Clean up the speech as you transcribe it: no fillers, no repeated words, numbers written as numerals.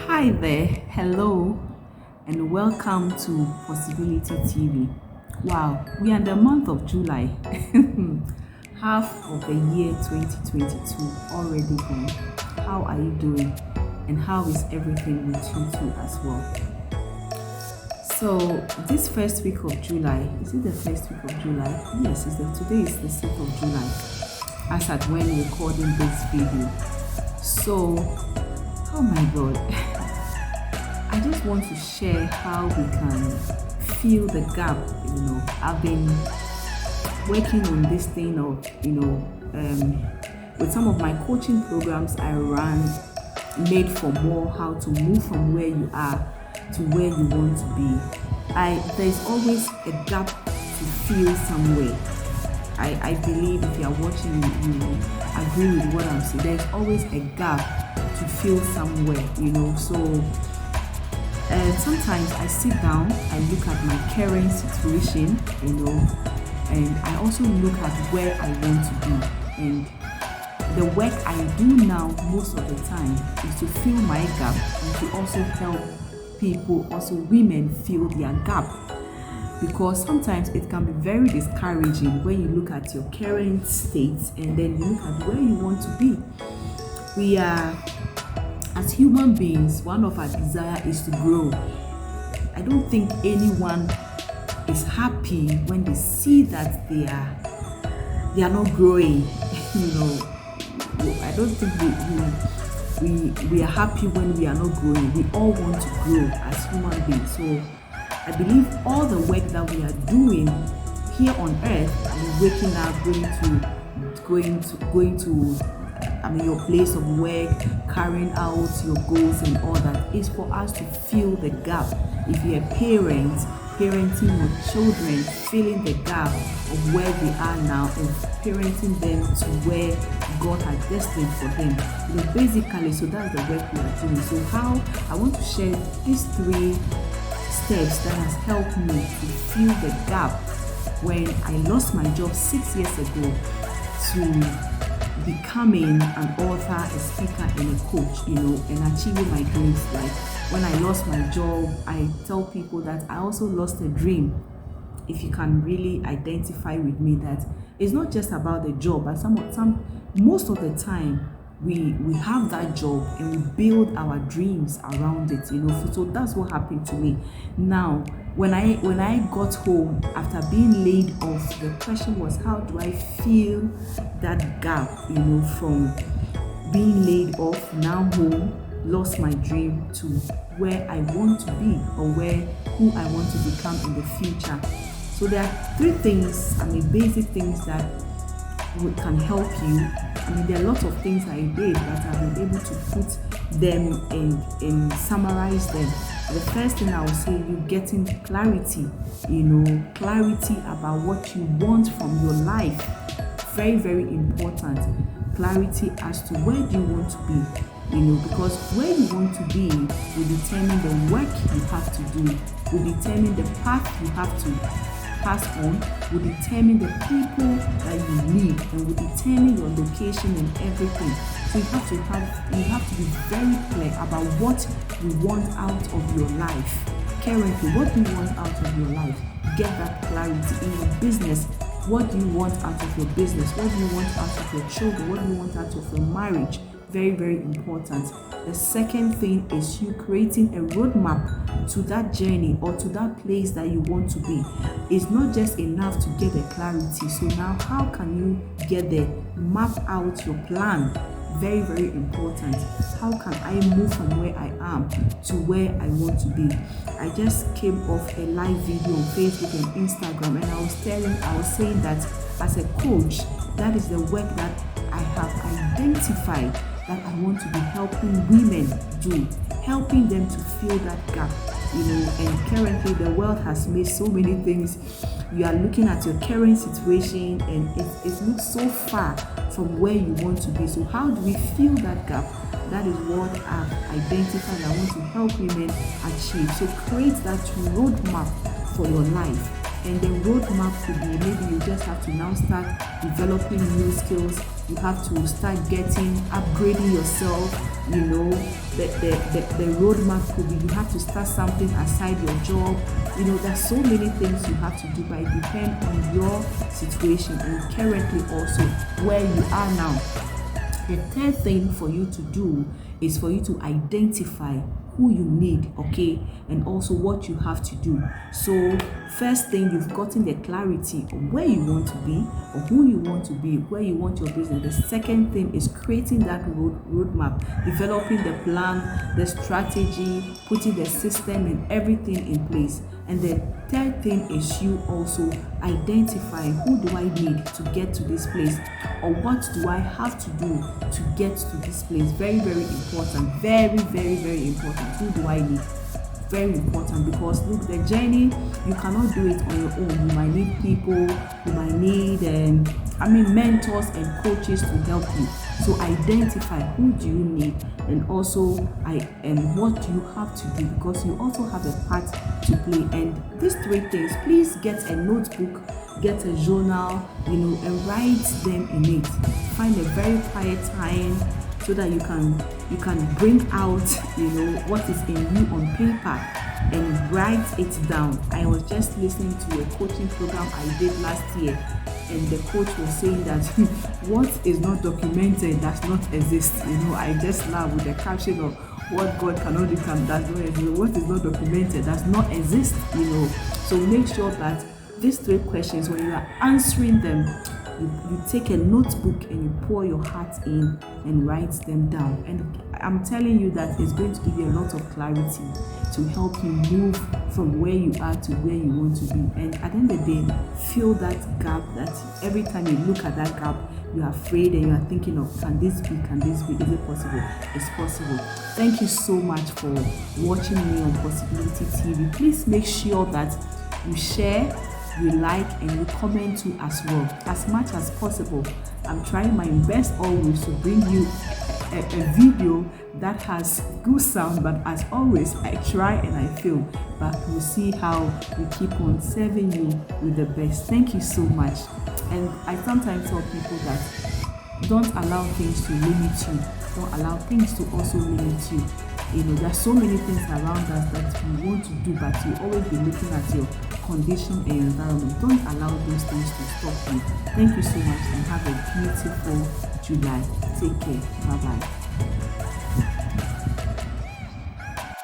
Hi there, hello, and welcome to Possibility TV. Wow, we are in the month of July, half of the year 2022 already gone. How are you doing? And how is everything with you too as well? So, this first week of July, is it the first week of July? Yes, today is the 6th of July, as at when recording this video. So, oh my god. I just want to share how we can fill the gap. I've been working on this thing of, with some of my coaching programs I ran, made for more, how to move from where you are to where you want to be. There's always a gap to fill somewhere. I believe if you are watching, you agree with what I'm saying. There's always a gap to fill somewhere. So sometimes I sit down, I look at my current situation, and I also look at where I want to be. And the work I do now most of the time is to fill my gap and to also help people, also women, fill their gap. Because sometimes it can be very discouraging when you look at your current state and then you look at where you want to be. We are, as human beings, one of our desire is to grow. I don't think anyone is happy when they see that they are not growing. I don't think we are happy when we are not growing. We all want to grow as human beings. So I believe all the work that we are doing here on earth, waking up, going to your place of work, carrying out your goals and all that, is for us to fill the gap. If you're a parent, parenting your children, filling the gap of where they are now and parenting them to where God has destined for them. Basically, so that's the work we are doing. So how I want to share these 3 steps that has helped me to fill the gap when I lost my job 6 years ago to becoming an author, a speaker, and a coach, and achieving my dreams. Like when I lost my job, I tell people that I also lost a dream. If you can really identify with me, that it's not just about the job, but most of the time we have that job and we build our dreams around it, So that's what happened to me. Now, when I got home after being laid off, the question was, how do I fill that gap, from being laid off, now home, lost my dream, to where I want to be or who I want to become in the future. So there are 3 things, basic things that can help you. There are lots of things I did, but I've been able to put them and summarize them. The first thing I will say, you getting clarity, clarity about what you want from your life. Very, very important. Clarity as to where do you want to be, because where you want to be will determine the work you have to do, will determine the path you have to pass on, will determine the people that you need, and will determine your location and everything. So you have to be very clear about what you want out of your life. Currently, what do you want out of your life? Get that clarity. In your business, what do you want out of your business? What do you want out of your children? What do you want out of your marriage? Very, very important. The second thing is you creating a roadmap to that journey or to that place that you want to be. It's not just enough to get the clarity. So now how can you get there? Map out your plan. Very, very important. How can I move from where I am to where I want to be? I just came off a live video on Facebook and Instagram, and I was saying that as a coach, that is the work that I have identified that I want to be helping women do, helping them to fill that gap, and currently the world has made so many things. You are looking at your current situation and it looks so far from where you want to be. So how do we fill that gap? That is what I've identified I want to help women achieve. So create that roadmap for your life. And the roadmap could be, maybe you just have to now start developing new skills, You have to start upgrading yourself. The roadmap could be you have to start something aside your job. There's so many things you have to do, but it depends on your situation and currently also where you are now. The third thing for you to do is for you to identify who you need, okay, and also what you have to do. So first thing, you've gotten the clarity on where you want to be or who you want to be, where you want your business. The second thing is creating that roadmap, developing the plan, the strategy, putting the system and everything in place. And the third thing is you also identifying who do I need to get to this place, or what do I have to do to get to this place. Very, very important. Very, very, very important. Who do I need? Very important, because look, the journey, you cannot do it on your own. You might need people, you might need mentors and coaches to help you. So identify who do you need, and also what you have to do, because you also have a part to play. And these three things, please get a notebook, get a journal, and write them in it. Find a very quiet time so that you can bring out what is in you on paper and write it down. I was just listening to a coaching program I did last year, and the coach was saying that what is not documented does not exist. I just laugh with the caption of what God cannot do does not exist. What is not documented does not exist. So make sure that these three questions, when you are answering them, you take a notebook and you pour your heart in and write them down. And I'm telling you that it's going to give you a lot of clarity to help you move from where you are to where you want to be. And at the end of the day, fill that gap, that every time you look at that gap, you're afraid and you're thinking of, can this be, is it possible? It's possible. Thank you so much for watching me on Possibility TV. Please make sure that you share, you like, and you comment too as well, as much as possible. I'm trying my best always to bring you a video that has good sound, but as always, I try and I fail, but we'll see how we keep on serving you with the best. Thank you so much. And I sometimes tell people that don't allow things to limit you. Don't allow things to also limit you. There's so many things around us that we want to do, but you always be looking at your condition and environment. Don't allow those things to stop you. Thank you so much, and have a beautiful July. Take care. Bye-bye.